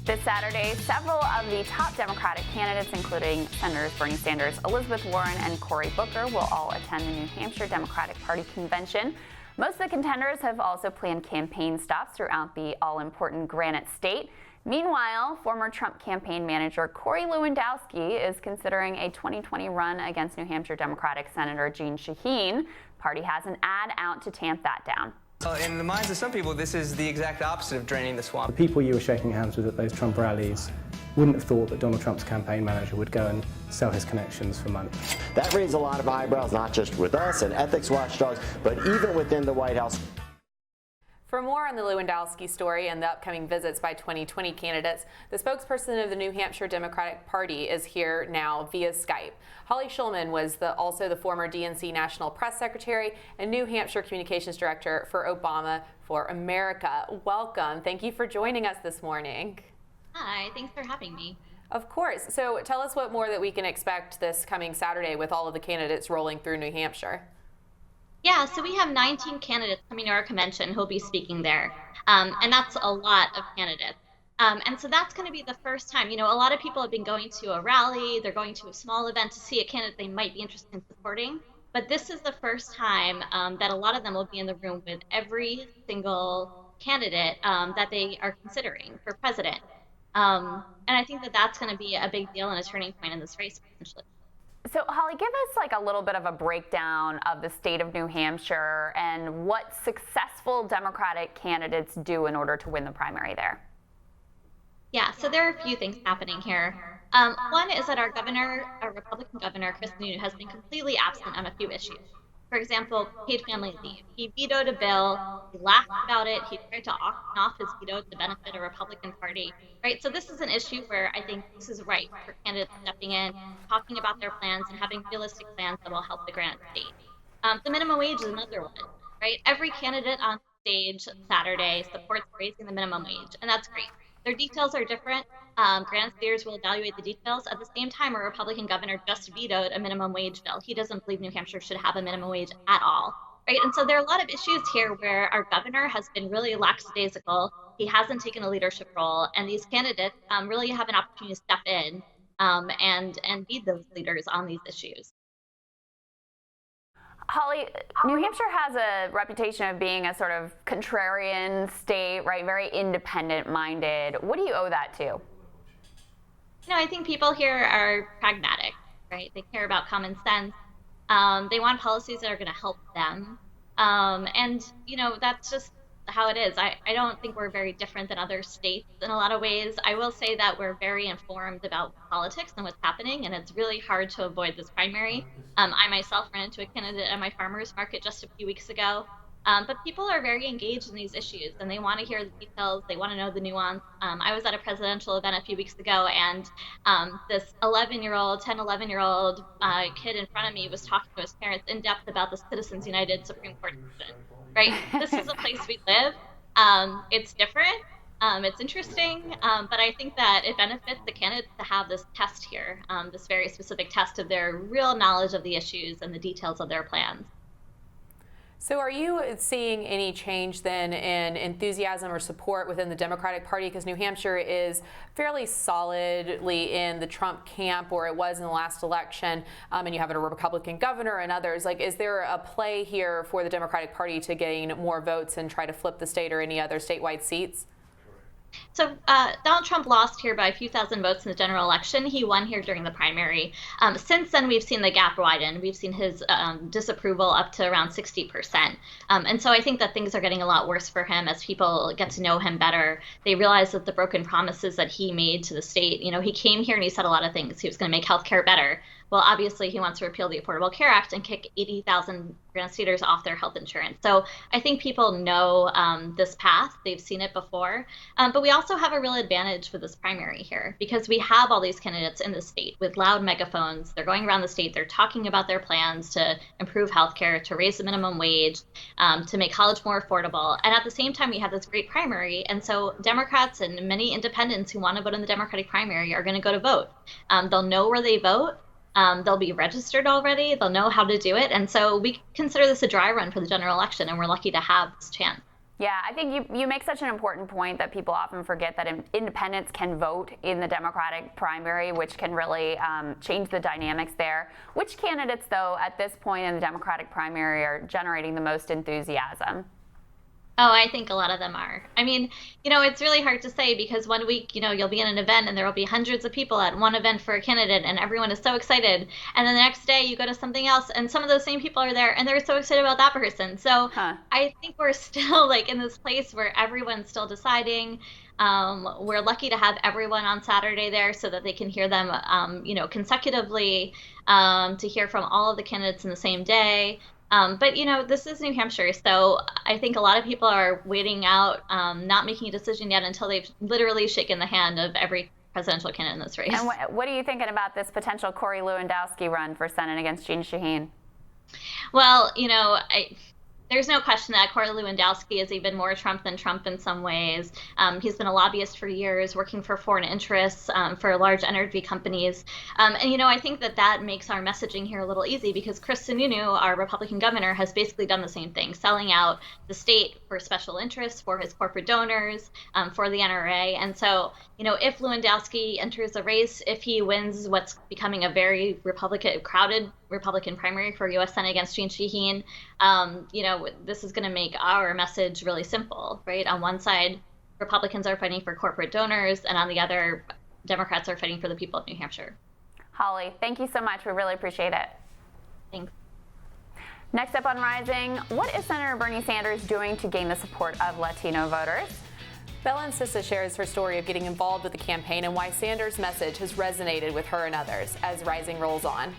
This Saturday, several of the top Democratic candidates, including Senators Bernie Sanders, Elizabeth Warren, and Cory Booker, will all attend the New Hampshire Democratic Party convention. Most of the contenders have also planned campaign stops throughout the all-important Granite State. Meanwhile, former Trump campaign manager Corey Lewandowski is considering a 2020 run against New Hampshire Democratic Senator Jeanne Shaheen. The party has an ad out to tamp that down. In the minds of some people, this is the exact opposite of draining the swamp. The people you were shaking hands with at those Trump rallies wouldn't have thought that Donald Trump's campaign manager would go and sell his connections for money. That raised a lot of eyebrows, not just with us and ethics watchdogs, but even within the White House. For more on the Lewandowski story and the upcoming visits by 2020 candidates, the spokesperson of the New Hampshire Democratic Party is here now via Skype. Holly Shulman was also the former DNC National Press Secretary and New Hampshire Communications Director for Obama for America. Welcome. Thank you for joining us this morning. Hi, thanks for having me. Of course. So tell us what more that we can expect this coming Saturday with all of the candidates rolling through New Hampshire. Yeah, so we have 19 candidates coming to our convention who'll be speaking there, and that's a lot of candidates. And so that's going to be the first time. You know, a lot of people have been going to a rally, they're going to a small event to see a candidate they might be interested in supporting, but this is the first time that a lot of them will be in the room with every single candidate that they are considering for president. And I think that that's going to be a big deal and a turning point in this race, potentially. So, Holly, give us a little bit of a breakdown of the state of New Hampshire and what successful Democratic candidates do in order to win the primary there. Yeah, so there are a few things happening here. One is that our Republican governor, Chris Sununu, has been completely absent on a few issues. For example, paid family leave. He vetoed a bill, he laughed about it, he tried to auction off his veto to benefit a Republican Party, right? So this is an issue where I think this is right for candidates stepping in, talking about their plans and having realistic plans that will help the Granite State. The minimum wage is another one, right? Every candidate on stage Saturday supports raising the minimum wage, and that's great. Their details are different. Granite Staters will evaluate the details. At the same time, a Republican governor just vetoed a minimum wage bill. He doesn't believe New Hampshire should have a minimum wage at all, right? And so there are a lot of issues here where our governor has been really lackadaisical. He hasn't taken a leadership role, and these candidates really have an opportunity to step in and be those leaders on these issues. Holly, New Hampshire has a reputation of being a sort of contrarian state, right? Very independent-minded. What do you owe that to? You know, I think people here are pragmatic, right? They care about common sense. They want policies that are going to help them. And, you know, that's just how it is. I don't think we're very different than other states in a lot of ways. I will say that we're very informed about politics and what's happening, and it's really hard to avoid this primary. I myself ran into a candidate at my farmer's market just a few weeks ago. But people are very engaged in these issues, and they want to hear the details. They want to know the nuance. I was at a presidential event a few weeks ago, and this 11-year-old kid in front of me was talking to his parents in depth about the Citizens United Supreme Court decision. Right? This is a place we live. It's different. It's interesting, but I think that it benefits the candidates to have this test here, this very specific test of their real knowledge of the issues and the details of their plans. So are you seeing any change then in enthusiasm or support within the Democratic Party? Because New Hampshire is fairly solidly in the Trump camp, or it was in the last election, and you have a Republican governor and others. Like, is there a play here for the Democratic Party to gain more votes and try to flip the state or any other statewide seats? So Donald Trump lost here by a few thousand votes in the general election. He won here during the primary. Since then, we've seen the gap widen. We've seen his disapproval up to around 60%. And so I think that things are getting a lot worse for him as people get to know him better. They realize that the broken promises that he made to the state, you know, he came here and he said a lot of things. He was going to make healthcare better. Well, obviously, he wants to repeal the Affordable Care Act and kick 80,000 Granite Staters off their health insurance. So I think people know this path. They've seen it before. But we also have a real advantage for this primary here because we have all these candidates in the state with loud megaphones. They're going around the state. They're talking about their plans to improve healthcare, to raise the minimum wage, to make college more affordable. And at the same time, we have this great primary. And so Democrats and many independents who want to vote in the Democratic primary are going to go to vote. They'll know where they vote. They'll be registered already. They'll know how to do it. And so we consider this a dry run for the general election, and we're lucky to have this chance. Yeah, I think you make such an important point that people often forget that independents can vote in the Democratic primary, which can really change the dynamics there. Which candidates, though, at this point in the Democratic primary are generating the most enthusiasm? Oh, I think a lot of them are. I mean, it's really hard to say because one week, you'll be in an event and there will be hundreds of people at one event for a candidate and everyone is so excited. And then the next day you go to something else and some of those same people are there and they're so excited about that person. So I think we're still like in this place where everyone's still deciding. We're lucky to have everyone on Saturday there so that they can hear them, consecutively, to hear from all of the candidates in the same day. But this is New Hampshire, so I think a lot of people are waiting out, not making a decision yet until they've literally shaken the hand of every presidential candidate in this race. And what are you thinking about this potential Corey Lewandowski run for Senate against Jeanne Shaheen? Well, there's no question that Corey Lewandowski is even more Trump than Trump in some ways. He's been a lobbyist for years, working for foreign interests, for large energy companies. And, I think that makes our messaging here a little easy because Chris Sununu, our Republican governor, has basically done the same thing, selling out the state for special interests, for his corporate donors, for the NRA. And so, if Lewandowski enters the race, if he wins what's becoming a very crowded Republican primary for U.S. Senate against Jeanne Shaheen, this is going to make our message really simple, right? On one side, Republicans are fighting for corporate donors, and on the other, Democrats are fighting for the people of New Hampshire. Holly, thank you so much. We really appreciate it. Thanks. Next up on Rising, what is Senator Bernie Sanders doing to gain the support of Latino voters? Bella Sissa shares her story of getting involved with the campaign and why Sanders' message has resonated with her and others as Rising rolls on.